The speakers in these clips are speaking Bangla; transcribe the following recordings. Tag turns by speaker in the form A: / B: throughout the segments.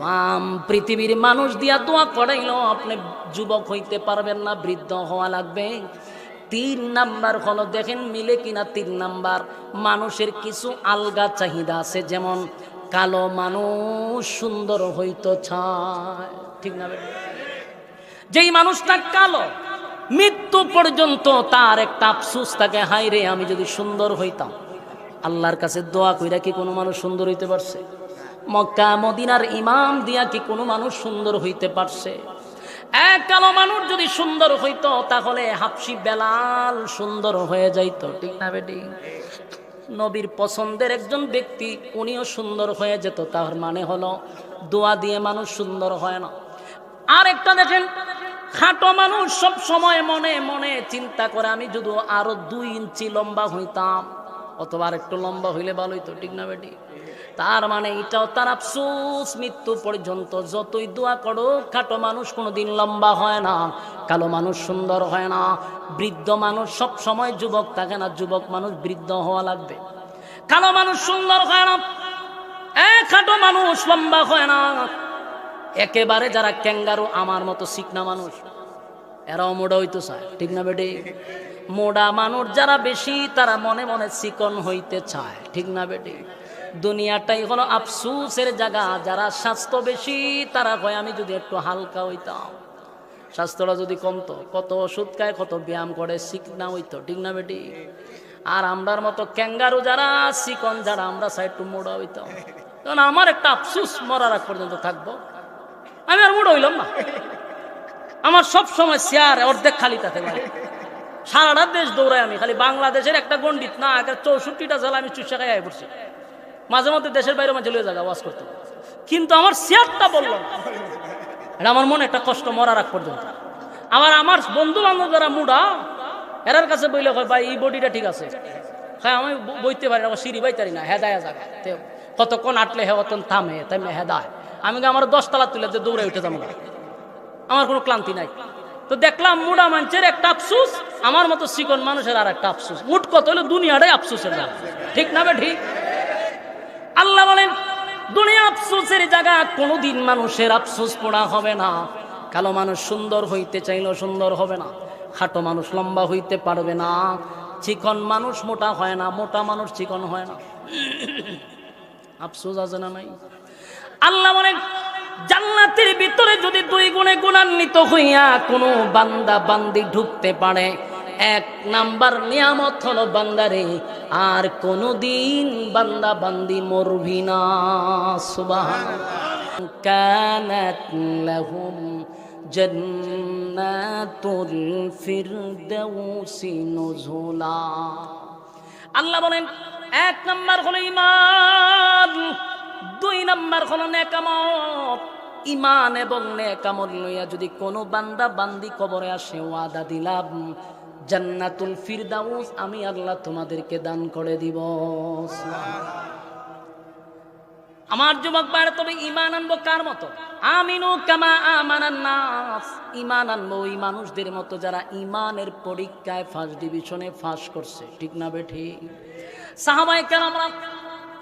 A: তাম পৃথিবীর মানুষ দিয়া দোয়া করাইলো আপনি যুবক হইতে পারবেন না, বৃদ্ধ হওয়া লাগবে। 3 নাম্বার হলো, দেখেন মিলে কিনা। 3 নাম্বার, মানুষের কিছু আলগা চাহিদা আছে, যেমন কালো মানুষ সুন্দর হইতে চায়, ঠিক না? যেই মানুষটা কালো, মৃত্যু পর্যন্ত তার একটা আফসোস থাকে, হায় রে আমি যদি সুন্দর হইতাম। আল্লাহর কাছে দোয়া কইরা কি কোনো মানুষ সুন্দর হইতে পারছে? মক্কা মদিনার ইমাম দিয়া কি কোনো মানুষ সুন্দর হইতে পারছে? এক কালো মানুষ যদি সুন্দর হইতো তাহলে হাবশি বেলাল সুন্দর হয়ে যাইত, ঠিক না বেটি? নবীর পছন্দের একজন ব্যক্তি উনিও সুন্দর হয়ে যেত। তার মানে হলো দোয়া দিয়ে মানুষ সুন্দর হয় না। আর একটা দেখেন, খাটো মানুষ সব সময় মনে মনে চিন্তা করে আমি যদি আরো 2 ইঞ্চি লম্বা হইতাম, অথবা একটু লম্বা হইলে ভালো হইতো, ঠিক না বেটি? তার মানে এটাও তার আফসোস, মৃত্যু পর্যন্ত যতই দোয়া করো খাটো মানুষ কোনোদিন লম্বা হয় না, কালো মানুষ সুন্দর হয় না, বৃদ্ধ মানুষ সব সময় যুবক থাকে না, যুবক মানুষ বৃদ্ধ হওয়া লাগবে। কালো মানুষ সুন্দর হয় না, খাটো মানুষ লম্বা হয় না। একেবারে যারা ক্যাঙ্গারু আমার মতো চিকনা মানুষ, এরাও মোড়া হইতে চায়, ঠিক না বেটি? মোড়া মানুষ যারা বেশি তারা মনে মনে চিকন হইতে চায়, ঠিক না বেটি? দুনিয়াটাই হলো আফসোসের জায়গা। যারা স্বাস্থ্য বেশি তারা কয় আমি যদি একটু হালকা হইতাম, স্বাস্থ্যটা যদি কমতো, কত ওষুধ খায়, কত ব্যায়াম করে, চিকনা হইতো, ঠিক না বেটি? আর আমরার মতো ক্যাঙ্গারু যারা চিকন, যারা আমরা চাই একটু মোড়া হইতাম। কারণ আমার একটা আফসোস, মরার আগ পর্যন্ত থাকবো, আমি আর মোড়া হইলাম না। আমার সব সময় চেয়ার অর্ধেক খালি থাকে, সারাটা দেশ দৌড়াই আমি, খালি বাংলাদেশের একটা গন্ডিত না, 64টা জেলা আমি চুষা খাই পড়ছি। মাঝে মধ্যে দেশের বাইরে মাঝে লয়ে যাগা ওয়াজ করতে, কিন্তু আমার চেয়ারটা বললাম, এটা আমার মনে একটা কষ্ট মরার আগ পর্যন্ত। আবার আমার বন্ধু বান্ধব যারা মুড়া, এরার কাছে বইলে হয় ভাই এই বডিটা ঠিক আছে, হ্যাঁ আমি বইতে পারি না, সিঁড়ি বাইতারি না, হেদায় জায়গা কতক্ষণ আটলে হে অতন থামে থামে হেদায়। আমি আমার 10 তলা তুলে দৌড়ে উঠে যাবো, আমার কোনো ক্লান্তি নাই। তো দেখলাম মুড়া মানুষের একটা আফসুস, আমার মতো চিকন মানুষের আর একটা আফসুস। মুঠ কত হলো দুনিয়াটাই আফসুসের জায়গা, ঠিক না বে ঠিক? আল্লাহ বলেন দুনিয়া আফসোসের জায়গা, কোনোদিন মানুষের আফসোস পড়া হবে না। কালো মানুষ সুন্দর হইতে চাইলেও সুন্দর হবে না, খাটো মানুষ লম্বা হইতে পারবে না, চিকন মানুষ মোটা হয় না, মোটা মানুষ চিকন হয় না। আফসোস আছে না নাই? আল্লাহ বলেন জান্নাতের ভিতরে যদি 2 গুণে গুণান্বিত হইয়া কোনো বান্দা বান্দি ঢুকতে পারে, 1 নাম্বার নিয়ামত হলো বান্দারে আর কোনদিন বান্দা বান্দি মরবি না। সুবহানাল্লাহ। কানাত লাহুম জান্নাতুল ফিরদাউসি নুজুলা। আল্লাহ বলেন 1 নাম্বার হলো ঈমান, 2 নাম্বার হলো নেকামত। ঈমান এবং নেকামত লইয়া যদি কোনো বান্দা বান্দি কবরে আসে, ওয়াদা দিলাম জান্নাতুল ফিরদাউস আমি আল্লাহ তোমাদেরকে দান করে দিব। আমার যুবক ভাইরা, তবে ঈমান আনবো কার মতো? আমিনু কামা আমানান নাস। ঈমান আনবো ওই মানুষদের মতো যারা ঈমানের পরীক্ষায় ফার্স্ট ডিভিশনে পাস করছে, ঠিক না বেঠি? সাহাবায়ে কেরামরা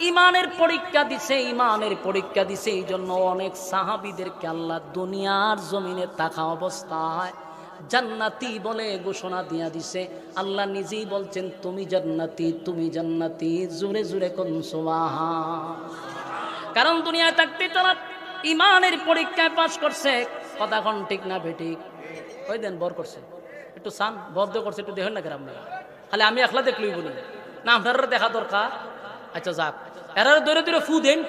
A: ঈমানের পরীক্ষা দিছে, ঈমানের পরীক্ষা দিছে। এই জন্য অনেক সাহাবীদেরকে আল্লাহ দুনিয়ার জমিনে থাকা অবস্থায় জান্নাতি বলে ঘোষণা দিয়া দিছে। আল্লাহ নিজেই বলছেন তুমি জান্নাতি, তুমি জান্নাতি, জোরে জোরে কোন সুবহান। কারণ দুনিয়ায় থাকতে তারা ঈমানের পরীক্ষায় পাস করছে। কথা কোন ঠিক না বেঠিক? ওই দেন বর করছে, একটু সান বদ্ধ করছে, একটু দেখেন না কেন আপনারা? খালি আমি একলা দেখলই বলি না, আপনারা দেখা দরকার। আচ্ছা যাক, এরা দূরে দূরে ফু দেন,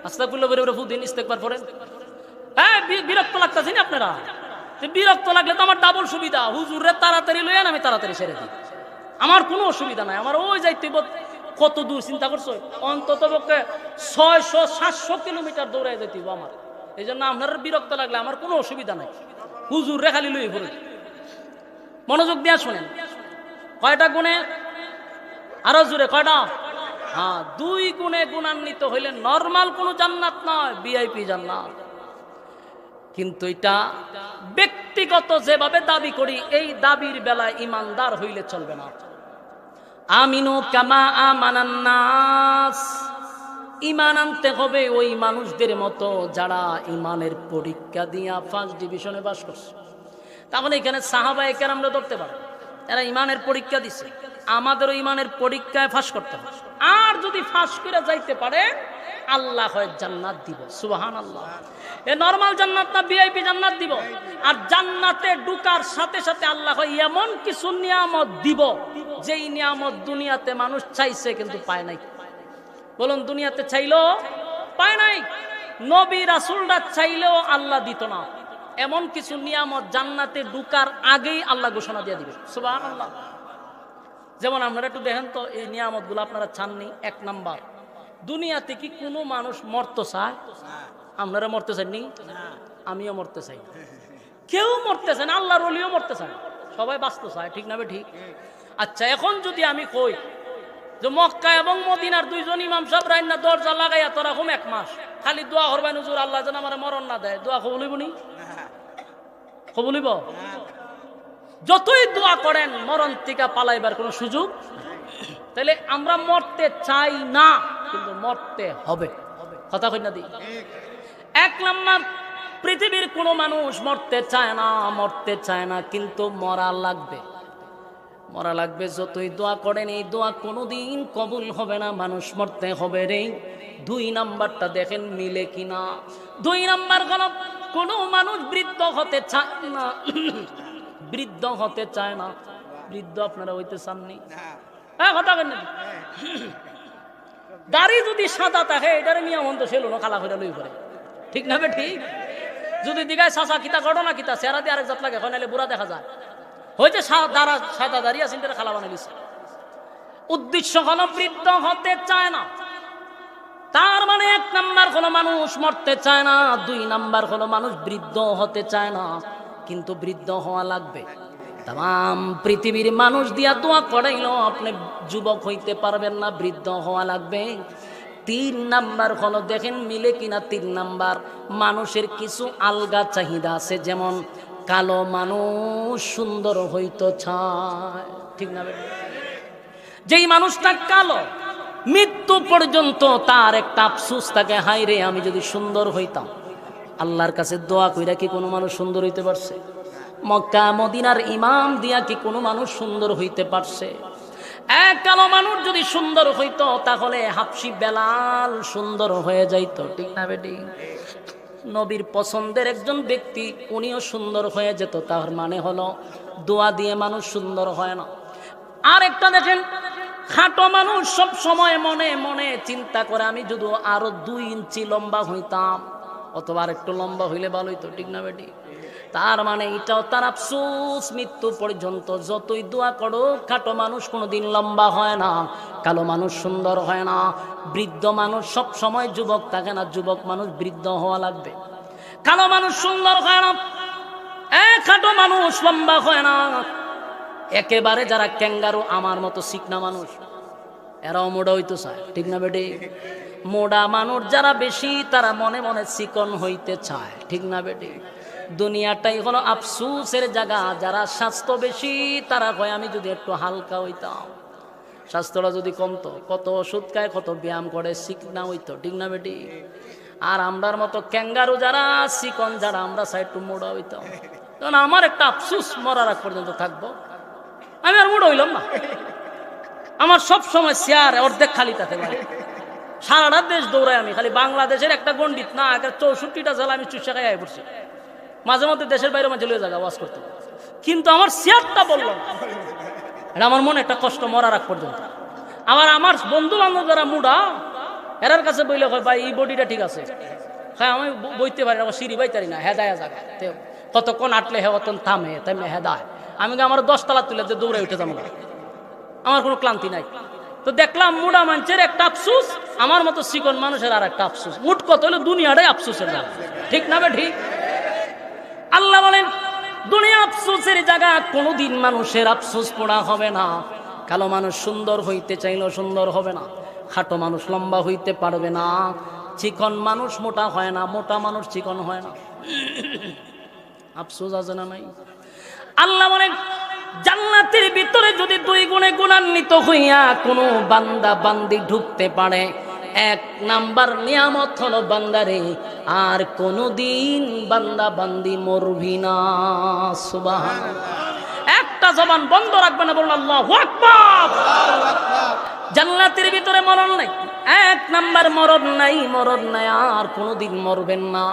A: আস্তাগফিরুল্লাহ বলে বলে ফু দেন, ইস্তেগফার করেন। হ্যাঁ, বিরক্ত লাগতেছে না আপনারা? বিরক্ত লাগলে তো আমার ডাবল সুবিধা, হুজুরে তাড়াতাড়ি লইয়ান, আমি তাড়াতাড়ি ছেড়ে দিই, আমার কোনো অসুবিধা নাই। আমার ওই যাইতে কত দূর চিন্তা করছো, অন্তত পক্ষে 600-700 কিলোমিটার দৌড়াই যেতে আমার। এই জন্য আপনার বিরক্ত লাগলে আমার কোনো অসুবিধা নাই, হুজুরে খালি লই পড়ে। মনোযোগ দিয়া শোনেন, কয়টা গুণে? আরো জোরে কয়টা? হ্যাঁ, 2 গুণে গুণান্বিত হইলে নরমাল কোন জান্নাত নয়, ভিআইপি জান্নাত। কিন্তু এটা ব্যক্তিগত যেভাবে দাবি করি, এই দাবির বেলায় ইমানদার হইলে চলবে না। আমিনু কামা আমানান নাস, ইমান আনতে হবে ওই মানুষদের মতো যারা ইমানের পরীক্ষা দিয়া ফার্স্ট ডিভিশনে পাস করছে। তাহলে এখানে সাহাবায়ে কেরামরা ধরতে পারে, এরা ইমানের পরীক্ষা দিছে, আমাদেরও ইমানের পরীক্ষায় ফাঁস করতে হবে। আর যদি ফাঁস করে যাইতে পারে আল্লাহ হয় জান্নাত দিব। সুবহানাল্লাহ। এ নরমাল জান্নাত না ভিআইপি জান্নাত দিব। আর জান্নাতে ঢুকার সাথে সাথে আল্লাহ হয় এমন কিছু নিয়ামত দিব যেই নিয়ামত দুনিয়াতে মানুষ চাইছে কিন্তু পায় নাই। বলুন, দুনিয়াতে চাইলো পায় নাই, নবী রাসূলরা চাইলেও আল্লাহ দিত না। এমন কিছু নিয়ামত জান্নাতে ঢুকার আগেই আল্লাহ ঘোষণা দিয়ে দিবে। সুবহানাল্লাহ। যেমন আপনারা একটু দেখেন তো, এই নিয়ামতগুলো আপনারা চাননি? এক নাম্বার, দুনিয়াতে কি কোনো মানুষ মরতে চায়? আপনারা মরতে চাননি? আমিও মরতে চাই। কেউ মরতে চায় না, আল্লাহর ওলিও মরতে চায়, সবাই বাঁচতে চায়। ঠিক না বে ঠিক? আচ্ছা, এখন যদি আমি কই যে মক্কা এবং মদিনার দুইজন ইমাম সাহেব রাইনা দরজা লাগাইয়া তোরা হুম 1 মাস খালি দোয়া করবেন, হুজুর আল্লাহ যেন আমার মরণ না দেয়, দোয়া কবুলিব নি? কবুলিব? যতই দোয়া করেন মরণ থেকে পালাইবার কোনো সুযোগ। তাহলে আমরা মরতে চাই না, কিন্তু মরতে হবে। কথা কই না দি? 1 নাম্বার, পৃথিবীর কোনো মানুষ মরতে চায় না, মরতে চায় না, কিন্তু মরা লাগবে। মরা লাগবে। যতই দোয়া করেন এই দোয়া কোনোদিন কবুল হবে না, মানুষ মরতে হবে রে। 2 নাম্বারটা দেখেন মিলে কিনা। 2 নাম্বার হলো কোনো মানুষ বৃদ্ধ হতে চায় না। বৃদ্ধ হতে চায় না। বৃদ্ধ আপনারা হইতে চাননি? হ্যাঁ, কথা কেন? দাড়ি যদি সাদা থাকে এটার নিয়ম তো সেলুন কালা করে লই করে। ঠিক না বে ঠিক? যদি দিঘায় চাচা কিতা ঘটনা কিতা চেহারা দিয়ে আরেক জাত লাগে, নাহলে বুড়া দেখা যায়। হয়েছে সাদা দাড়ি আছে, খালা বানাই দিছে। উদ্দেশ্য হলো বৃদ্ধ হতে চায় না। তার মানে 1 নাম্বার হলো মানুষ মরতে চায় না, 2 নাম্বার হলো মানুষ বৃদ্ধ হতে চায় না, কিন্তু বৃদ্ধ হওয়া লাগবে। তাম পৃথিবীর মানুষ দিয়া দোয়া করাইলো আপনি যুবক হইতে পারবেন না, বৃদ্ধ হওয়া লাগবে। 3 নাম্বার হলো দেখেন মিলে কিনা। 3 নাম্বার, মানুষের কিছু আলগা চাহিদা আছে, যেমন কালো মানুষ সুন্দর হইতে চায়। ঠিক না? যেই মানুষটা কালো মৃত্যু পর্যন্ত তার একটা আফসোস থাকে, হায় রে আমি যদি সুন্দর হইতাম। আল্লাহর কাছে দোয়া কইরা কি কোনো মানুষ সুন্দর হইতে পারছে? মক্কা মদিনার ইমাম দিয়া কি কোনো মানুষ সুন্দর হইতে পারছে? এক কালো মানুষ যদি সুন্দর হইতো তাহলে হাবশি বেলাল সুন্দর হয়ে যাইত। ঠিক না বেটি? নবীর পছন্দের একজন ব্যক্তি উনিও সুন্দর হয়ে যেত। তার মানে হলো দোয়া দিয়ে মানুষ সুন্দর হয় না। আর একটা দেখেন, খাটো মানুষ সব সময় মনে মনে চিন্তা করে আমি যদি আরো 2 ইঞ্চি লম্বা হইতাম, অথবা আর একটু লম্বা হইলে ভালো হইতো। ঠিক না বেটি? তার মানে এটাও তার আফসোস, মৃত্যু পর্যন্ত যতই দোয়া করো খাটো মানুষ কোনোদিন লম্বা হয় না, কালো মানুষ সুন্দর হয় না, বৃদ্ধ মানুষ সব সময় যুবক থাকে না, যুবক মানুষ বৃদ্ধ হওয়া লাগবে। কালো মানুষ সুন্দর হয় না, খাটো মানুষ লম্বা হয় না। একেবারে যারা ক্যাঙ্গারু আমার মতো চিকনা মানুষ, এরাও মোটা হইতে চায়। ঠিক না বেটি? মোটা মানুষ যারা বেশি তারা মনে মনে চিকন হইতে চায়। ঠিক না বেটি? দুনিয়াটাই হলো আফসোসের জায়গা। যারা স্বাস্থ্য বেশি তারা কয় আমি যদি একটু হালকা হইতাম, স্বাস্থ্যটা যদি কমতো, কত ওষুধ খায়, কত ব্যায়াম করে, চিকনা হইতো। ঠিক না বেটি? আর আমরার মতো ক্যাঙ্গারু যারা চিকন যারা, আমরা চাই একটু মোটা হইতাম। কারণ আমার একটা আফসোস মরার আগ পর্যন্ত থাকবো, আমি আর মোটা হইলাম না। আমার সব সময় চেয়ার অর্ধেক খালি থাকে, সারাটা দেশ দৌড়াই আমি। খালি বাংলাদেশের একটা গন্ডিত না, 64টা জেলা আমি চুষা খাই পড়ছি। মাঝে মধ্যে দেশের বাইরে মাঝে লয়ে জায়গা ওয়াজ করতে, কিন্তু আমার চেয়ারটা বললাম, এটা আমার মনে একটা কষ্ট মরার আগ পর্যন্ত। আবার আমার বন্ধু বান্ধব যারা মুডা, এরার কাছে বইলে হয় ভাই এই বডিটা ঠিক আছে, হ্যাঁ আমি বইতে পারি না, সিঁড়ি বাইতারি না, হেদায় জায়গা কতক্ষণ আটলে হে অতন থামে তেমনি হেদায়। আমি আমার 10 তলা তুলে যে দৌড়ে উঠে যাবো, আমার কোনো ক্লান্তি নাই। তো দেখলাম মুডা মানুষের একটা আফসুস, আমার মতো চিকন মানুষের আর একটা আফসুস। মুঠ কত হলো দুনিয়াটাই আফসুসের জায়গা। ঠিক না বে ঠিক? আল্লাহ বলেন দুনিয়া আফসোসের জায়গা, কোনোদিন মানুষের আফসোস পড়া হবে না। কালো মানুষ সুন্দর হইতে চাইলেও সুন্দর হবে না, খাটো মানুষ লম্বা হইতে পারবে না, চিকন মানুষ মোটা হয় না, মোটা মানুষ চিকন হয় না। আফসোস আছে না নাই? আল্লাহ বলেন জান্নাতের ভিতরে যদি 2 গুণে গুণান্বিত হইয়া কোনো বান্দা বান্দি ঢুকতে পারে, এক নাম্বার নিয়ামত হলো বান্দারে আর কোনদিন বান্দা বান্দি মরবি না। সুবহানাল্লাহ। একটা জবান বন্ধ রাখবে না, বলুন আল্লাহু আকবার। জান্নাতের ভিতরে মরণ নাই, এক নাম্বার মরণ নাই, মরণ নাই, আর কোনদিন মরবেন না।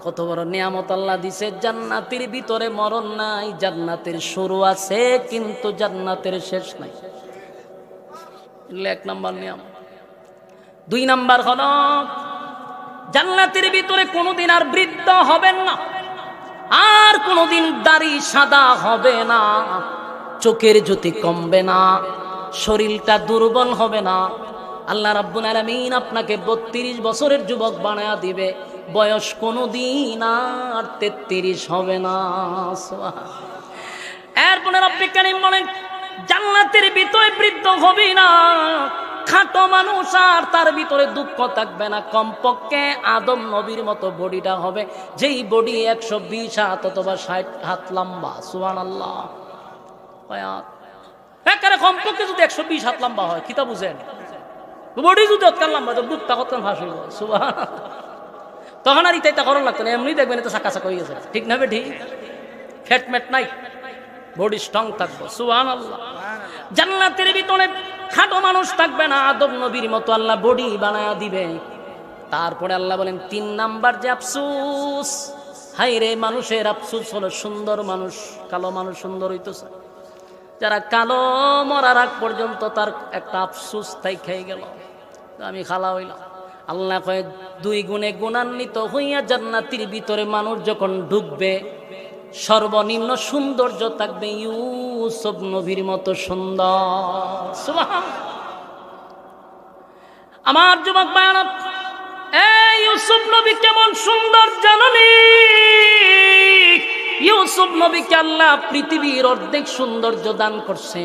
A: কত বড় নিয়ামত আল্লাহ দিছে। জান্নাতের ভিতরে মরণ নাই, জান্নাতের শুরু আছে কিন্তু জান্নাতের শেষ নাই। এক নাম্বার নিয়ামত। দুই নাম্বার হলো জান্নাতের ভিতরে কোনদিন আর বৃদ্ধ হবেন না, আর কোনদিন দাড়ি সাদা হবে না, চোখের জ্যোতি কমবে না, শরীরটা দুর্বল হবে না। আল্লাহ রাব্বুল আলামিন আপনাকে 32 বছরের যুবক বানায়া দিবে, বয়স কোনদিন আর 33 হবে না। এরপরে রব্বুল কারীম বলেন জান্নাতের ভিতরে বৃদ্ধ হবে না, খাটো মানুষ আর তার ভিতরে দুঃখ থাকবে না। কমপক্ষে আদম নবীর মতো বডিটা হবে, যেই বডি 120 হাত অথবা 60 হাত লম্বা। সুবহানাল্লাহ। একেবারে কমপক্ষে যদি 120 হাত লম্বা হয়, কিতা বুঝেন, বডি যদি অতকাল লম্বা, তো বুকটা কতক্ষণ ভাসিব। সুবহানাল্লাহ। তখন আর ইতাইতা করার লাগতো না, এমনি দেখবেন তো চাকা চাকা হয়ে গেছে। ঠিক না ঠিক? ফ্যাটমেট নাই, বডি স্ট্রং থাকবো। সুবহানাল্লাহ। জান্নাতের ভিতরে খাটো মানুষ থাকবে না, আদম নবীর মতো আল্লাহ বডি বানায়া দিবে। তারপরে আল্লাহ বলেন 3 নাম্বার যে আফসোস, হাই রে মানুষের আফসোস হলো সুন্দর মানুষ, কালো মানুষ সুন্দর হইতেছে। যারা কালো মরার আগ পর্যন্ত তার একটা আফসোস তাই খেয়ে গেল, আমি খালা হইলাম। আল্লাহ কয়ে 2 গুণে গুণান্বিত হইয়া জান্নাতের ভিতরে মানুষ যখন ঢুকবে, সর্বনিম্ন সৌন্দর্য থাকবে ইউসুফ নবীর মতো সুন্দর। সুবহানাল্লাহ। আমার যুবক ভাইরা, এই ইউসুফ নবী কেমন সুন্দর জানেননি? ইউসুফ নবীকে আল্লাহ পৃথিবীর অর্ধেক সৌন্দর্য দান করছে।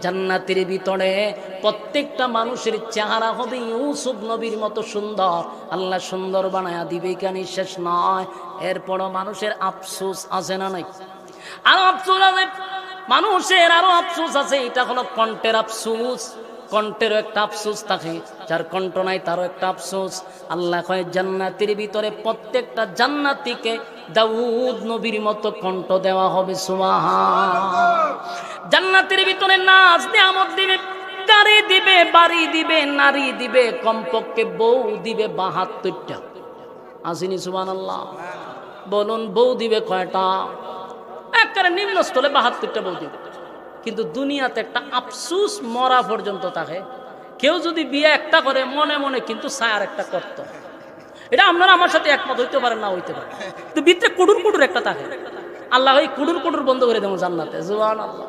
A: জান্নাতের ভিতরে প্রত্যেকটা মানুষের চেহারা হবে ইউসুফ নবীর মতো সুন্দর। আল্লাহ সুন্দর বানায়া দিবে, কেন শেষ নয়। এরপরও মানুষের আফসোস আছে না নাই? আরো আফসোস আছে মানুষের, আরো আফসোস আছে। এটা হলো কণ্ঠের আফসোস, কণ্ঠেরও একটা আফসোস থাকে, যার কণ্ঠ নাই তারও একটা আফসোস। আল্লাহ কয় জান্নাতের ভিতরে প্রত্যেকটা জান্নাতীকে দাউদ নবীর মতো কণ্ঠ দেওয়া হবে। সুবহানাল্লাহ। জান্নাতের ভিতরে নাজ নিয়ামত দিবে, গাড়ি দিবে, বাড়ি দিবে, নারী দিবে, কমপক্ষে বউ দিবে 72টা। আসেনি? সুবহানাল্লাহ। বলুন বউ দিবে কয়টা? একেবারে নিম্ন স্থলে 72টা বউ দিবে। কিন্তু দুনিয়াতে একটা আফসুস মরা পর্যন্ত থাকে, কেউ যদি বিয়ে একটা করে মনে মনে কিন্তু সায়ার একটা করত। এটা আপনারা আমার সাথে একমত হইতে পারেন, না হইতে পারেন, কিন্তু ভিতরে কুডুর কুডুর একটা থাকে। আল্লাহ ওই কুডুর কুডুর বন্ধ করে দেবো জান্নাতে। সুবহানাল্লাহ।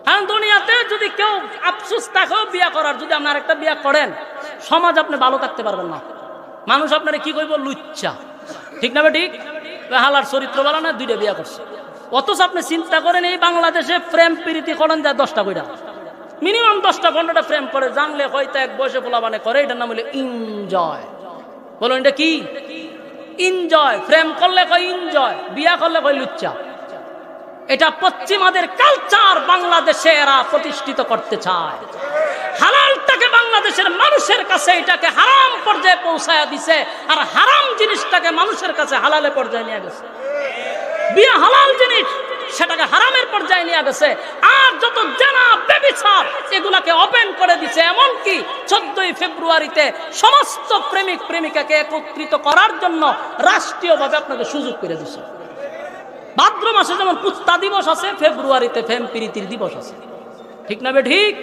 A: হ্যাঁ, দুনিয়াতে যদি কেউ আফসুস থাকেও বিয়ে করার, যদি আপনার একটা বিয়ে করেন, সমাজ আপনি ভালো থাকতে পারবেন না। মানুষ আপনারা কি কইব? লুচ্চা। ঠিক না ঠিক? হালার চরিত্র বলা না, 2টা বিয়ে করছে। অথচ আপনি চিন্তা করেন, এই বাংলাদেশে প্রেম প্রীতি করেন যায় 10টা কইরা, মিনিমাম 10টা 15টা প্রেম করে, জানলে হয়তো এক বয়সে পোলাবানে করে। এটার নাম হলো এনজয়। বলুন এটা কি? এনজয়। প্রেম করলে কয় এনজয়, বিয়া করলে কয় লুচ্চা। এটা পশ্চিমাদের কালচার বাংলাদেশে এরা প্রতিষ্ঠিত করতে চায়। হালালটাকে বাংলাদেশের মানুষের কাছে এটাকে হারাম পর্যায়ে পৌঁছায়া দিছে, আর হারাম জিনিসটাকে মানুষের কাছে হালালে পর্যায়ে নিয়ে গেছে। বিয়া হালাল জিনিস, সেটাকে হারামের পর্যায়ে নিয়ে গেছে। আর যত জানা ব্যভিচার এগুলাকে ওপেন করে দিছে। এমনকি 14ই ফেব্রুয়ারিতে সমস্ত প্রেমিক প্রেমিকাকে একত্রিত করার জন্য রাষ্ট্রীয়ভাবে আপনাকে সুযোগ করে দিছে। ভাদ্র মাসে যেমন কুত্তা দিবস আছে, ফেব্রুয়ারিতে প্রেম প্রীতির দিবস আছে। ঠিক না ঠিক?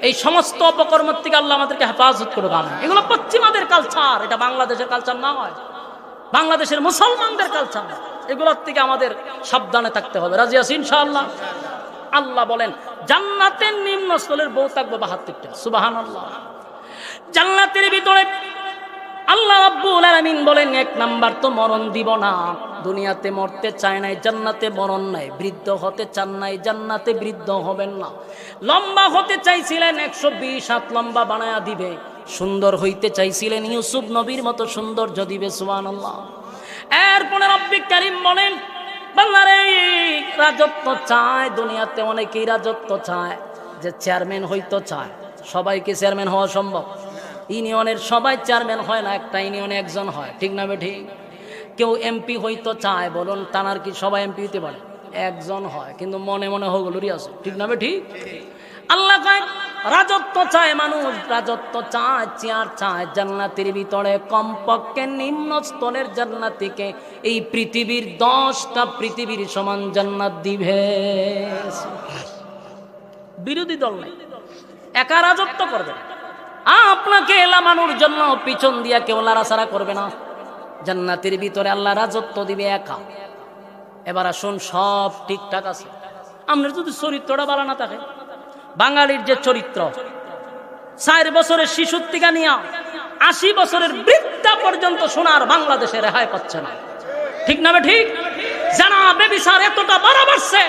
A: এই সমস্ত অপকর্ম থেকে আল্লাহ আমাদেরকে হেফাজত করে দান। এগুলো পশ্চিমাদের কালচার, এটা বাংলাদেশের কালচার নয়, বাংলাদেশের মুসলমানদের কালচার। এগুলোর থেকে আমাদের সাবধানে থাকতে হবে। রাজি আছি ইনশাআল্লাহ? আল্লাহ বলেন জান্নাতের নিম্ন স্থলের বউ থাকবে 72টা। সুবহানাল্লাহ। জান্নাতের ভিতরে আল্লাহ রাব্বুল আলামিন বলেন 1 নাম্বার তো মরণ দিব না। দুনিয়াতে মরতে চায় নাই, জান্নাতে মরণ নাই। বৃদ্ধ হতে চান নাই, জান্নাতে বৃদ্ধ হবেন না। লম্বা হতে চাইছিলেন, 120 হাত লম্বা বানায়া দিবে। সুন্দর হইতে চাইছিলেন, ইউসুফ নবীর মতো সৌন্দর্য দিবে। সুবহানাল্লাহ। এরপরে রব্বুল কারীম বলেন বান্দারে রাজত্ব চায়। দুনিয়াতে অনেকেই রাজত্ব চায়, যে চেয়ারম্যান হইতে চায়। সবাইকে চেয়ারম্যান হওয়া সম্ভব? ইউনিয়নের সবাই চেয়ারম্যান হয় না, একটা ইউনিয়নে একজন হয়, ঠিক না বেঠিক? কেউ এমপি হইতো চায়, বলুন তানার কি সবাই এমপি হইতে পারে? একজন হয়, কিন্তু মনে মনে হগুলোরই আছে, ঠিক না বেঠিক? আল্লাহ কয় রাজত্ব চায় মানুষ, রাজত্ব চায়, চেয়ার চায়, জান্নাতের ভিতরে কমপক্ষে নিম্ন স্তরের জান্নাতীকে এই পৃথিবীর 10টা পৃথিবীর সমান জান্নাত দিবে। বিরোধী দল নাই, একা রাজত্ব করবে, আপনাকে এলামানোর জন্য পিছন দিয়া কেউ লাড়াছাড়া করবে না। জান্নাতের ভিতরে আল্লাহ রাজত্ব দিবে একা। এবার আসুন, সব ঠিকঠাক আছে, আপনার যদি চরিত্রটা ভালো না থাকে। বাঙালির যে চরিত্র, 4 বছরের শিশুর থেকে নিয়ে 80 বছরের বৃদ্ধা পর্যন্ত সোনার বাংলাদেশে রেহাই পাচ্ছে না, ঠিক না ঠিক? জানা বেবিচার এতটা বড় বাড়ছে,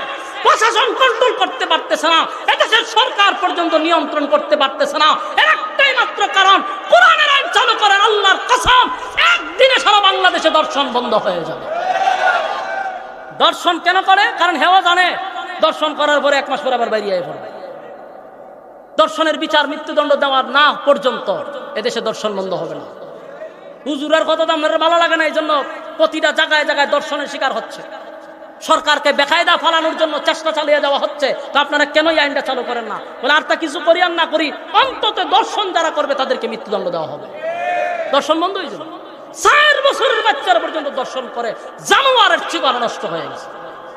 A: প্রশাসন কন্ট্রোল করতে পারতেছে না, এদেশের সরকার পর্যন্ত নিয়ন্ত্রণ করতে পারতেছে না। এর একটাই মাত্র কারণ, কোরআনের আইন চালু করেন, আল্লাহর কসম একদিনে সারা বাংলাদেশে দর্শন বন্ধ হয়ে যাবে। দর্শন কেন করে? কারণ হেওয়া জানে দর্শন করার পরে 1 মাস পরে আবার বেরিয়ে পড়বে। দর্শনের বিচার মৃত্যুদণ্ড দেওয়ার না পর্যন্ত এদেশে দর্শন বন্ধ হবে না। হুজুরের কথা তো আপনার ভালো লাগে না, এই জন্য প্রতিটা জায়গায় জায়গায় দর্শনের শিকার হচ্ছে। সরকারকে বেকায়দা ফালানোর জন্য চেষ্টা চালিয়ে যাওয়া হচ্ছে। তো আপনারা কেন এই আইনটা চালু করেন না? বলে আর তা কিছু করি আর না করি, অন্তত দর্শন যারা করবে তাদেরকে মৃত্যুদণ্ড দেওয়া হবে। দর্শন বন্ধ হয়ে যাবে। 4 বছরের বাচ্চারা পর্যন্ত দর্শন করে, জানোয়ারের চেয়ে আরো নষ্ট হয়ে গেছে,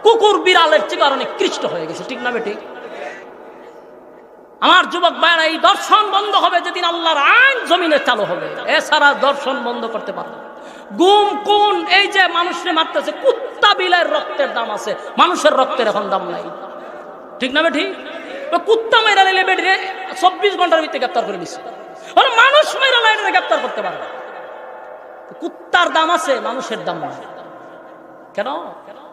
A: কুকুর বিড়ালের চেয়ে আরো নিকৃষ্ট হয়ে গেছে, ঠিক না বেঠিক? আমার যুবক ভাইরা, এই দর্শন বন্ধ হবে যেদিন আল্লাহর আইন জমিনে চালু হবে, এছাড়া দর্শন বন্ধ করতে পারবে না। গুম কোন এই যে মানুষকে মারতেছে, কুত্তা বিলের রক্তের দাম আছে, মানুষের রক্তের এখন দাম নাই, ঠিক না বেঠিক? কুত্তা মেরা নিলে বেটিরে 24 ঘন্টার ভিতরে গ্রেপ্তার করে দিচ্ছে, মানুষ মেরা লাইনে গ্রেপ্তার করতে পারবে। কুত্তার দাম আছে, মানুষের দাম নাই। কেন?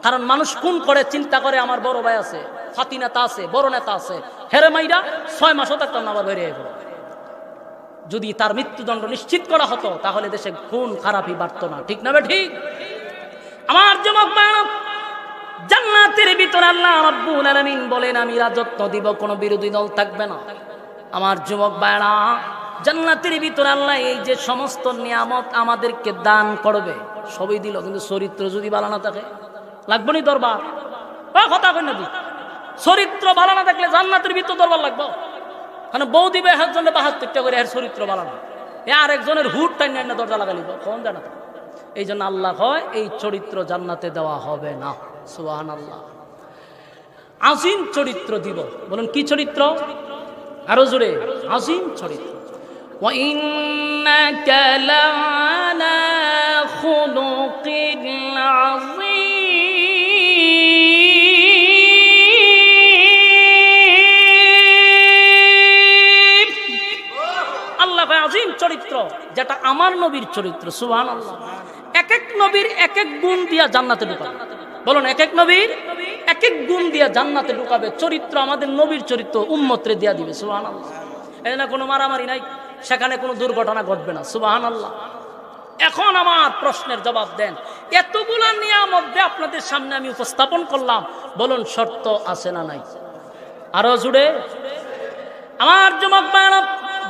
A: কারণ মানুষ খুন করে চিন্তা করে আমার বড় ভাই আছে, ফাতি নেতা আছে, বড় নেতা আছে, হেরে মাইরা 6 মাসও থাকতাম না, আবার বেরিয়ে গেল। যদি তার মৃত্যুদণ্ড নিশ্চিত করা হতো তাহলে দেশে খুন খারাপই বাড়তো না, ঠিক না ঠিক? আমার যুবক ভাইরা, জান্নাতের ভিতরে আল্লাহ রাব্বুল আলামিন বলেন আমি রাজত্ব দিব, কোনো বিরোধী দল থাকবে না। আমার যুবক ভাইরা, জান্নাতের ভিতরে আল্লাহ এই যে সমস্ত নিয়ামত আমাদেরকে দান করবে সবই দিল, কিন্তু চরিত্র যদি ভালো না থাকে লাগবে নি দরবার? কথা কই না, চরিত্র ভালো না থাকলে জান্নাতের ভিতর দরবার লাগবে। কারণ বউ দিবে এর জন্য 72টা করে, এর চরিত্র ভালো না, এ আরেকজনের হুট টাইন না দরজা লাগালিব, কোন জানা। এই জন্য আল্লাহ হয় এই চরিত্র জান্নাতে দেওয়া হবে না। সুবহানাল্লাহ। আজিম চরিত্র দিব, বলুন কি চরিত্র? আরো জোরে, আজিম চরিত্র। ওয়া ইন্নাকা লা'আলা খুলুকিন আযীম। আজিম চরিত্র, যেটা আমার নবীর চরিত্র। সুবহানাল্লাহ। এক এক নবীর এক এক গুণ দিয়া জান্নাতে ঢুকাবে, বলুন এক এক নবীর এক এক গুণ দিয়া জান্নাতে ঢুকাবে। চরিত্র আমাদের নবীর চরিত্র উম্মতরে দিয়া দিবে। সুবহানাল্লাহ। এই না কোনো মারামারি নাই, সেখানে কোনো দুর্ঘটনা ঘটবে না। সুবহানাল্লাহ। এখন আমার প্রশ্নের জবাব দেন, এতগুলা নিয়ামত আপনাদের সামনে আমি উপস্থাপন করলাম, বলুন শর্ত আছে না নাই? আরো জুড়ে আমার যুবক ভাইরা,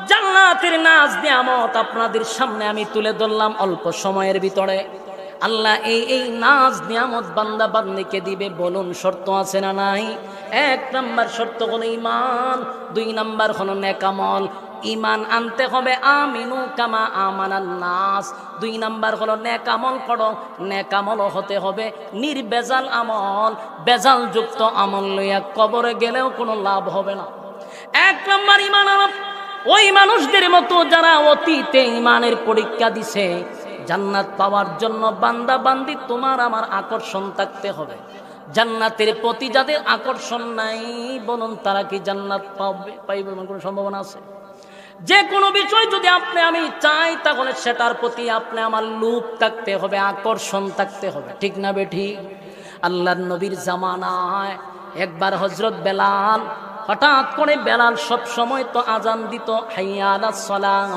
A: জান্নাতের নাজ নিয়ামত আপনাদের সামনে আমি তুলে ধরলাম অল্প সময়ের ভিতরে। আল্লাহ এই নাজ নিয়ামত বান্দা বান্দিকে দিবে, বলুন শর্ত আছে না নাই? 1 নাম্বার শর্ত হলো ঈমান, 2 নাম্বার হলো নেক আমল। ঈমান আনতে হবে, আমিনু কামা আমানান নাস। 2 নাম্বার হলো নেক আমল করো, নেক আমল হতে হবে নির্বেজাল আমল। বেজাল যুক্ত আমল লইয়া কবরে গেলেও কোনো লাভ হবে না। 1 নাম্বার ঈমান আনো ওই মানুষদের মতো যারা অতীতে ঈমানের পরীক্ষা দিছে। জান্নাত পাওয়ার জন্য বান্দা বান্দি তোমার আমার আকর্ষণ থাকতে হবে। জান্নাতের প্রতি যাদের আকর্ষণ নাই, বলুন তারা কি জান্নাত পাইবে? কোনো সম্ভাবনা আছে? যে কোনো বিষয় যদি আপনি আমি চাই, তাহলে সেটার প্রতি আপনি আমার লোভ থাকতে হবে, আকর্ষণ থাকতে হবে, ঠিক না বেঠিক? আল্লাহর নবীর জামানায় একবার হযরত বেলাল, হঠাৎ করে বেলাল সব সময় তো আজান দিত হাইয়া আলাস সালাহ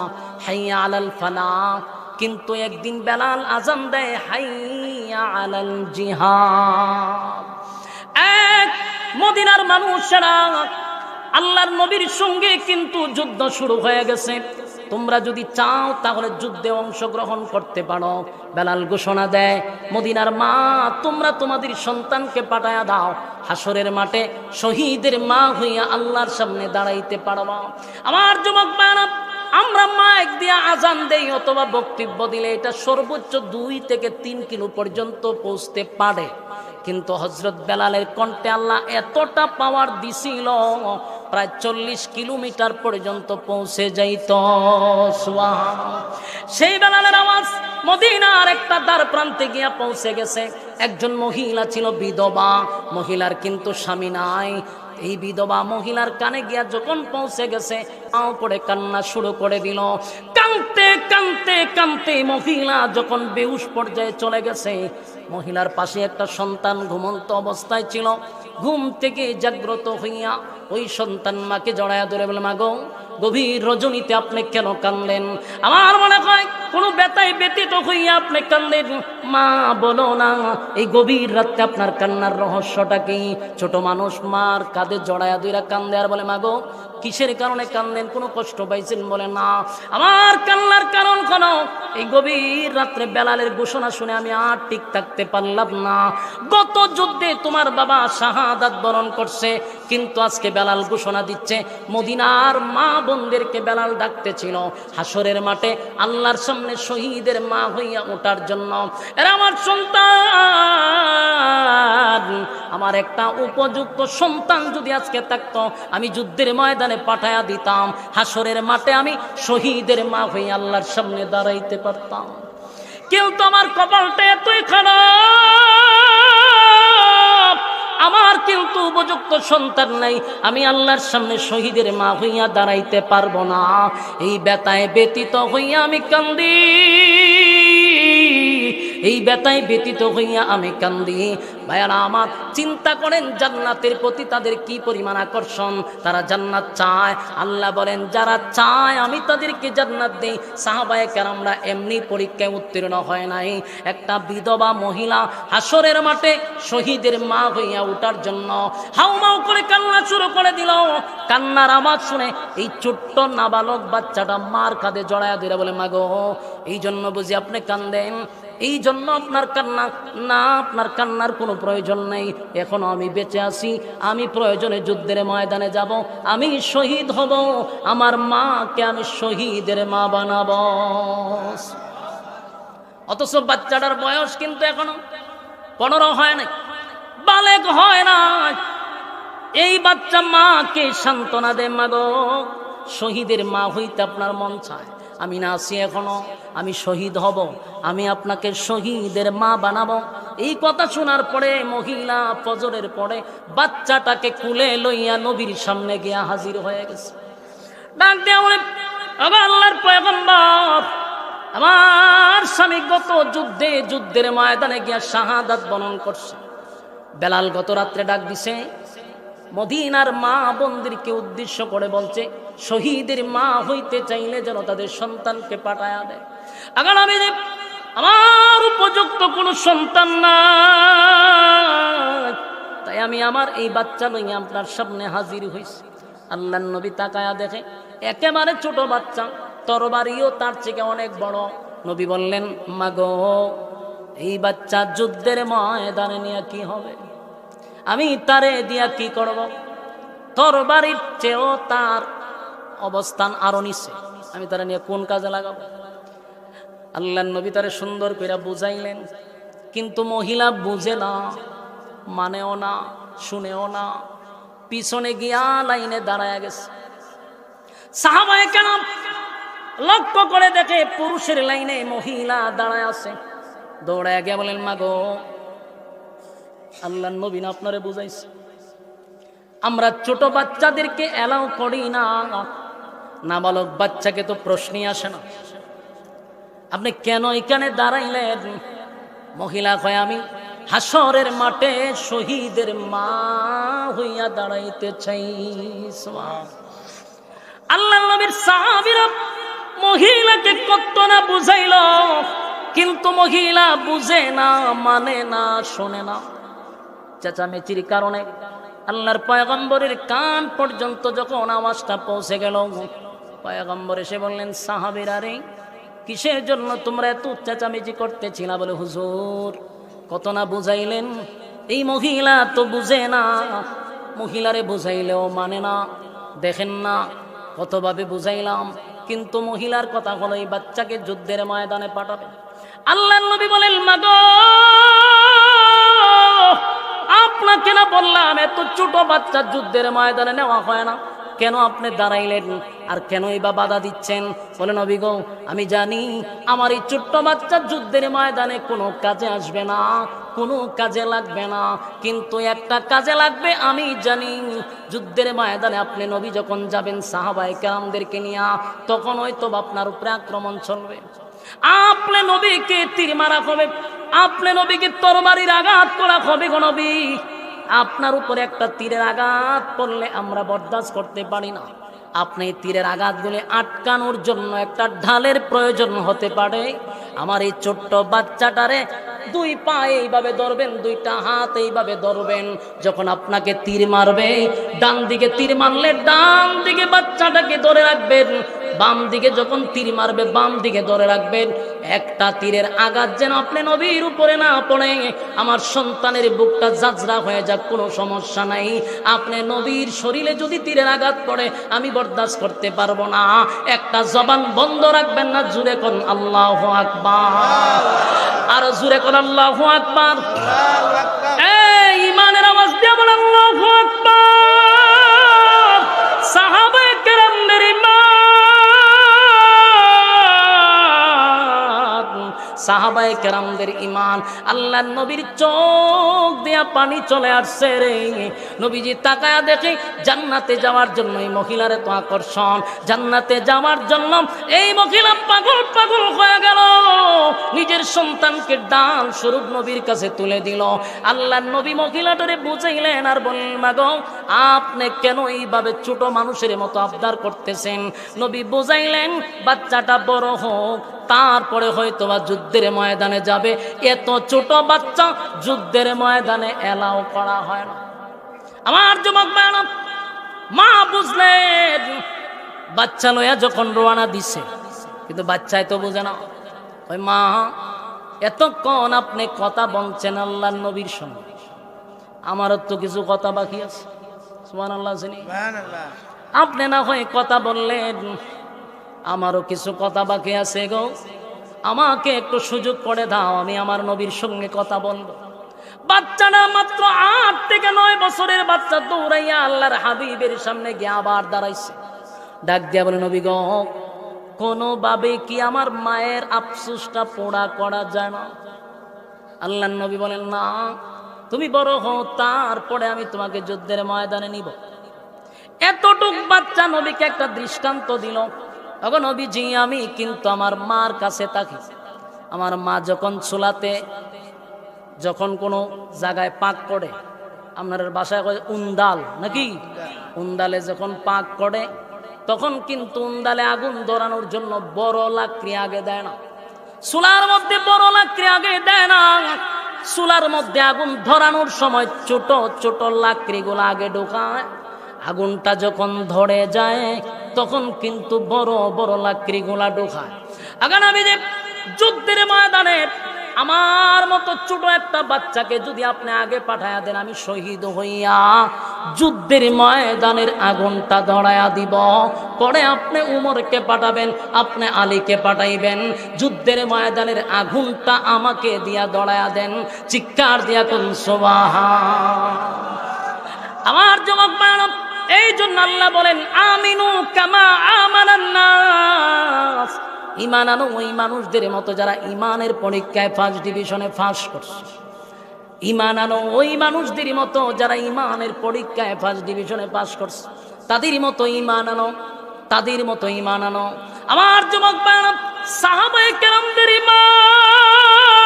A: হাইয়া আলাল ফালাহ, কিন্তু একদিন বেলাল আজান দেয় হাইয়া আলাল জিহাদ। এক মদিনার মানুষেরা আল্লাহর নবীর সঙ্গে কিন্তু যুদ্ধ শুরু হয়ে গেছে। তোমরা যদি চাও তাহলে যুদ্ধে অংশগ্রহণ করতে পারো। বেলাল ঘোষণা দেয়, মদিনার মা তোমরা তোমাদের সন্তানকে পাঠায়া দাও, হাসরের মাঠে শহীদের মা হইয়া আল্লাহর সামনে দাঁড়াইতে পারবা। আমার যুবক ভাইরা, আমরা মাইক দিয়া আজান দেই অথবা বক্তব্য দিলে এটা সর্বোচ্চ 2 থেকে 3 কিলো পর্যন্ত পৌঁছতে পারে, কিন্তু হযরত বেলালের কণ্ঠে আল্লাহ এতটা পাওয়ার দিছিল, প্রায় 40 কিলোমিটার পর্যন্ত পৌঁছে যাইত। সুবহানাল্লাহ। সেই বেলালের আওয়াজ মদিনার একটা দ্বার প্রান্তে গিয়া পৌঁছে গেছে। একজন মহিলা ছিল বিধবা, মহিলার কিন্তু স্বামী নাই। এই বিধবা মহিলার কানে গিয়া যখন পৌঁছে গেছে, পাও পড়ে কান্না শুরু করে দিল। কাঁদতে কাঁদতে কাঁদতে মহিলা যখন বেহুশ পর্যায়ে চলে গেছে, মহিলার পাশে একটা সন্তান ঘুমন্ত অবস্থায় ছিল। ঘুম থেকে জাগ্রত হইয়া ওই সন্তান মাকে জড়ায়া ধরে বলে, মা গো, গভীর রজনীতে আপনি কেন কাঁদলেন? আমার মনে হয় কোনো ব্যথায় ব্যতীত হইয়া আপনি কাঁদলেন। মা বলো না, এই গভীর রাতে আপনার কান্নার রহস্যটা কি? ছোট মানুষ মার কাঁধে জড়ায়া ধরে কান্দে আর বলে, মা গো, কিসের কারণে কাঁদলেন? কোনো কষ্ট পাইছেন? বলে, না, আমার কান্নার কারণ কোন, এই গভীর রাত্রে বেলালের ঘোষণা শুনে আমি আর ঠিক থাকতে পারলাম না। গত যুদ্ধে তোমার বাবা শাহাদাত বরণ করছে, কিন্তু আজকে বেলাল ঘোষণা দিচ্ছে, মদিনার মা বোনদেরকে বেলাল ডাকতেছিল হাসরের মাঠে আল্লাহর সামনে শহীদের মা হইয়া ওঠার জন্য। এরা আমার সন্তান, আমার একটা উপযুক্ত সন্তান যদি আজকে থাকতো, আমি যুদ্ধের ময়দানে পাঠায়া দিতাম, হাসরের মাঠে আমি শহীদের মা হইয়া আল্লাহর সামনে দাঁড়াইতে পারতাম। কিন্তু আমার কপালটা এতই খারাপ, আমার কিন্তু উপযুক্ত সন্তান নাই, আমি আল্লাহর সামনে শহীদের মা হইয়া দাঁড়াইতে পারবো না। এই ব্যথায় ব্যতীত হইয়া আমি কান্দি, এই ব্যথায় ব্যতীত হইয়া আমি কান্দি। ভাইয়ারা আমার, চিন্তা করেন জান্নাতের প্রতি তাদের কি পরিমাণ আকর্ষণ, তারা জান্নাত চায়। আল্লাহ বলেন, যারা চায় আমি তাদেরকে জান্নাত দেই। সাহাবায়ে কেরামরা এমনি পরীক্ষায় উত্তীর্ণ হয় নাই। একটা বিধবা মহিলা হাসরের মাঠে শহীদের মা হইয়া ওঠার জন্য হাউমাউ করে কান্না শুরু করে দিল। কান্নার আওয়াজ শুনে এই ছোট্ট নাবালক বাচ্চাটা মার কাঁধে জড়ায়া ধরে বলে, মা গো, এই জন্য বুঝি আপনি কান্দেন? এই জন্য আপনার কান্না? না, আপনার কান্নার কোনো প্রয়োজন নেই। এখনো আমি বেঁচে আছি, আমি প্রয়োজনে যুদ্ধের ময়দানে যাব, আমি শহীদ হব, আমার মাকে আমি শহীদের মা বানাবো। অথচ বাচ্চাটার বয়স কিন্তু এখনো 15 হয় নাই, বালেগ হয় না। এই বাচ্চা মাকে সান্ত্বনা দে, মা গো, শহীদের মা হইতে আপনার মন চায়, আমি না আছি এখনো, আমি শহীদ হব, আমি আপনাকে শহীদের মা বানাবো। এই কথা শোনার পরে মহিলা ফজরের পরে বাচ্চাটাকে কুলে লইয়া নবীর সামনে গিয়া হাজির হয়ে গেছে। ডাক দিয়া বলে, আল্লাহর পয়গম্বর, আমার স্বামী গত যুদ্ধের ময়দানে গিয়া শাহাদাত বরণ করছে। বেলাল গত রাত্রে ডাক দিছে, মদিনার মা বোনদেরকে উদ্দেশ্য করে বলছে, শহীদের মা হইতে চাইলে যেন তাদের সন্তানকে পাঠায়া দেয়। আগার আমি যে আমার উপযুক্ত কোনো সন্তান না, তাই আমি আমার এই বাচ্চা লইয়া আপনার সামনে হাজির হইছি। আল্লাহর নবী তাকায়া দেখে একেবারে ছোট বাচ্চা, তরবারিও তার থেকে অনেক বড়। নবী বললেন, মা গো, এই বাচ্চা যুদ্ধের ময়দানে নিয়ে কি হবে? আমি তারে দিয়া কি করব? তরবারির চেয়েও তার অবস্থান আরো নিচে, আমি তারা নিয়ে কোন কাজে লাগাবো? আল্লাহর নবী তারে সুন্দর করে বুঝাইলেন, কিন্তু মহিলা বুঝে না, মানেও না, শুনেও না। পিছনে গিয়া লাইনে দাঁড়ায় গেছে। সাহাবায়ে কেরাম লক্ষ্য করে দেখে পুরুষের লাইনে মহিলা দাঁড়ায় আছে। দৌড়ায় গিয়া বলেন, মা গো, আল্লাহর নবী না আপনারে বুঝাইছে, আমরা ছোট বাচ্চাদেরকে এলাও করি না, নাবালক বাচ্চাকে তো প্রশ্নই আসে না, আপনি কেন এখানে দাঁড়াইলেন? মহিলা কয়, আমি হাসরের মাঠে শহীদের মা হইয়া দাঁড়াইতে চাই। আল্লাহর নবীর সাহাবীরা মহিলাকে কত না বুঝাইল, কিন্তু মহিলা বুঝে না, মানে না, শোনে না। চেঁচামেচির কারণে আল্লাহর পয়গম্বরের কান পর্যন্ত যখন আওয়াজটা পৌঁছে গেল, পয়গম্বর এসে বললেন, সাহাবীরা রে, কিসের জন্য তোমরা এত চেঁচামেচি করতেছিলা? বলে, হুজুর কত না বুঝাইলেন, এই মহিলা তো বুঝে না, মহিলারে বুঝাইলেও মানে না, দেখেন না কতভাবে বুঝাইলাম, কিন্তু মহিলার কথা হলো এই বাচ্চাকে যুদ্ধের ময়দানে পাঠাবে। আল্লাহর নবী বলেন, মাগো আপনাকে না বললাম এত ছোট বাচ্চা যুদ্ধের ময়দানে নেওয়া হয় না, কেন আপনি দাঁড়াইলেন আর কেনই বা বাধা দিচ্ছেন? বলে, নবী গো, আমি জানি আমার এই ছোট্ট বাচ্চা যুদ্ধের ময়দানে কোনো কাজে আসবে না, কোনো কাজে লাগবে না, কিন্তু একটা কাজে লাগবে আমি জানি। যুদ্ধের ময়দানে আপনি নবী যখন যাবেন সাহাবায়ে কেরামদেরকে নিয়ে, তখন হয়তো আপনার উপরে আক্রমণ চলবে, আপনি নবীকে তীর মারা হবে, আপনি নবীকে তরবারির আঘাত করা হবে গো নবী। আপনার উপরে একটা তীরের আঘাত পড়লে আমরা বরদাস্ত করতে পারি না, আপনি তীরের আঘাতগুলি আটকানোর জন্য একটা ঢালের প্রয়োজন হতে পারে। আমার এই ছোট্ট বাচ্চাটারে দুই পা এইভাবে ধরবেন, দুইটা হাত এইভাবে ধরবেন, যখন আপনাকে তীর মারবে ডান দিকে তীর মারলে ডান দিকে বাচ্চাটাকে ধরে রাখবেন, বাম দিকে যখন তীর মারবে বাম দিকে ধরে রাখবেন। একটা তীরের আঘাত যেন আপনি নবীর উপরে না পড়ে, আমার সন্তানের বুকটা জাজরা হয়ে যাক, কোনো সমস্যা নাই। আপনি নবীর শরীরে যদি তীরের আঘাত পড়ে আমি বরদাস্ত করতে পারবো না। একটা জবান বন্ধ রাখবেন না, জুড়ে কোন আল্লাহু আকবার, আর জুড়ে কোন আল্লাহু আকবার। এই ইমানের আওয়াজ দিয়ে বলেন আল্লাহু আকবার। সাহাবায়ে কেরামদের সাহাবায়ে কেরামদের ঈমান, আল্লাহর নবীর চোখ দিয়া পানি চলে আসছে রে। নবীজি তাকায়া দেখে জান্নাতে যাওয়ার জন্য এই মহিলার এত আকর্ষণ, জান্নাতে যাওয়ার জন্য এই মহিলা পাগল পাগল হয়ে গেল, নিজের সন্তানকে ডাল স্বরূপ নবীর কাছে তুলে দিল। আল্লাহর নবী মহিলাটারে বুঝাইলেন আর বললেন, মাগো আপনি কেন এইভাবে ছোট মানুষের মতো আবদার করতেছেন? নবী বুঝাইলেন, বাচ্চাটা বড় হোক, তারপরে হয়তো বা যুদ্ধের ময়দানে যাবে, এত ছোট বাচ্চা যুদ্ধের ময়দানে এলাও করা হয় না। আমার যুবক ভাইরা, মা বুঝলেন বাচ্চা লইয়া যখন রওনা দিছে, কিন্তু বাচ্চাই তো বুঝে না। ওই মা এতক্ষণ আপনি কথা বলছেন আল্লাহর নবীর সঙ্গে, আমারও তো কিছু কথা বাকি আছে, সুবহানাল্লাহ। আপনি না হয় কথা বললেন, আমারও কিছু কথা বাকি আছে গো, আমাকে একটু সুযোগ করে দাও, আমি আমার নবীর সঙ্গে কথা বলবো। বাচ্চাটা মাত্র 8 থেকে 9 বছরের বাচ্চা দৌড়াইয়া আল্লাহর হাবিবের সামনে গিয়ে আবার দাঁড়াইছে, ডাক দিয়া বলে, নবী গো, কোনোভাবে কি আমার মায়ের আফসোসটা পোড়া করা যায় না? আল্লাহর নবী বলেন, না, তুমি বড় হও, তারপরে আমি তোমাকে যুদ্ধের ময়দানে নিব। এতটুক বাচ্চা নবীকে একটা দৃষ্টান্ত দিল। তখন নবীজি, আমি কিন্তু আমার মার কাছে থাকি, আমার মা যখন চুলাতে যখন কোনো জায়গায় পাক করে, আপনার বাসায় উন্দাল নাকি, উন্দালে যখন পাক করে তখন কিন্তু উন্দালে আগুন ধরানোর জন্য বড় লাকড়ি আগে দেয় না, চুলার মধ্যে বড় লাকড়ি আগে দেয় না, চুলার মধ্যে আগুন ধরানোর সময় ছোট ছোট লাকড়িগুলো আগে ঢোকায়। আগুনটা যখন ধরে যায় তখন কিন্তু বড় বড় লাকড়িগুলা ঢোকায়। আগান আমি যে যুদ্ধের ময়দানে আমার মতো ছোট একটা বাচ্চাকে যদি আপনি আগে পাঠায়া দেন, আমি শহীদ হইয়া যুদ্ধের ময়দানের আগুনটা ধরায়া দিব। পরে আপনি উমরকে পাঠাবেন, আপনি আলীকে পাঠাইবেন, যুদ্ধের ময়দানের আগুনটা আমাকে দিয়া ধরায়া দেন। চিৎকার দিয়া কোন সুবহান। আমার যুবক ভাইরা, এই জন্য আল্লাহ বলেন, আমিনু কামা আমানান নাস, ঈমান আনো ওই মানুষদের মতো যারা ঈমানের পরীক্ষায় ফার্স্ট ডিভিশনে ফার্স্ট করছে। ঈমান আনো ওই মানুষদের মতো যারা ঈমানের পরীক্ষায় ফার্স্ট ডিভিশনে পাস করছে, তাদের মতো ঈমান আনো, তাদের মতো ঈমান আনো। আমার যুবক ভাইরা, সাহাবায়ে কেরামদের ঈমান,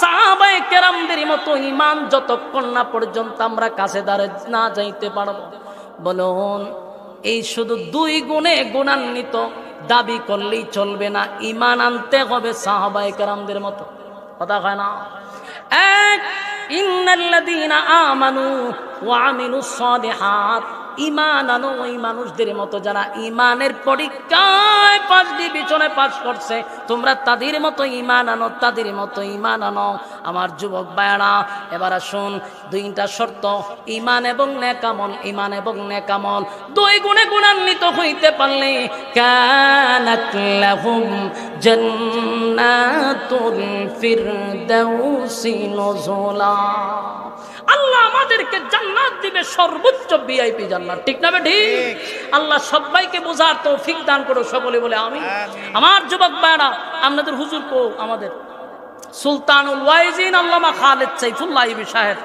A: সাহাবায়ে কেরামদের মতো ঈমান যতক্ষণ না পর্যন্ত আমরা কাছে দাঁড়ে না যাইতে পারবো, বলুন এই শুধু 2 গুণে গুণান্বিত দাবি করলেই চলবে না, ঈমান আনতে হবে সাহাবায়ে কেরামদের মতো। কথা হয় না? এক, ইন্নাল্লাযীনা আমানু ওয়া আমিলুস সালিহাত ঈমান আনো ওই মানুষদের মতো যারা ঈমানের পরীক্ষায় 5 ডিভিশনে পাস করছে। তোমরা তাদের মতো ঈমান আনো, তাদের মতো ঈমান আনো। আমার যুবক ভাইরা, এবার আসুন 2টা শর্ত, ঈমান এবং নেক আমল। ঈমান এবং নেক আমল 2 গুণে গুণান্বিত হইতে পারলে কানাত লাহুম জান্নাতুল ফিরদাউসি নুজুলা। আল্লাহ আমাদেরকে জান্নাত দিবে, সর্বোচ্চ ভিআইপি জান্নাত। ঠিক না ঠিক? আল্লাহ সবাইকে বোঝার তৌফিক দান করো, সকলে বলে আমিন। আমার যুবক ভাইরা, আপনাদের হুজুর কো, আমাদের সুলতানুল ওয়াইজিন আল্লামা খালেদ সাইফুল্লাহ সাহেব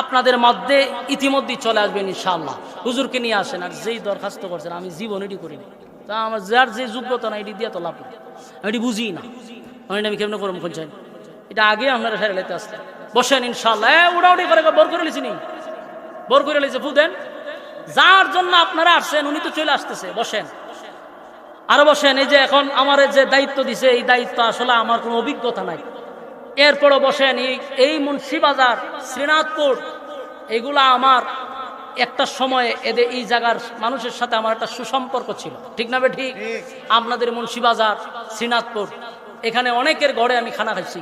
A: আপনাদের মধ্যে ইতিমধ্যেই চলে আসবেন ইনশাআল্লাহ। হুজুরকে নিয়ে আসেন। আর যেই দরখাস্ত করছেন আমি জীবন এটি করিনি, তা আমার যার যে যোগ্যতা না এটি দিয়ে তো লাভ নেই, আমি এটি বুঝি না। আমি কেমন করবো বলছেন, এটা আগে আপনারা ফেরে লেতে আসতেন। বসেন ইনশাআল্লাহ। উড়াউড়ি করে বর করে লিছি নি, বর করে লিছে ফু দেন। যার জন্য আপনারা আসছেন উনি তো চলে আসতেছে, বসেন আরো বসেন। এই যে এখন আমার যে দায়িত্ব দিছে, এই দায়িত্ব আসলে আমার কোনো অভিজ্ঞতা নাই। এরপরও বসেন। এই মুন্সিবাজার, শ্রীনাথপুর, এগুলা আমার একটা সময়ে এদের এই জায়গার মানুষের সাথে আমার একটা সুসম্পর্ক ছিল। ঠিক না ঠিক? আপনাদের মুন্সিবাজার, শ্রীনাথপুর, এখানে অনেকের ঘরে আমি খানা খাইছি।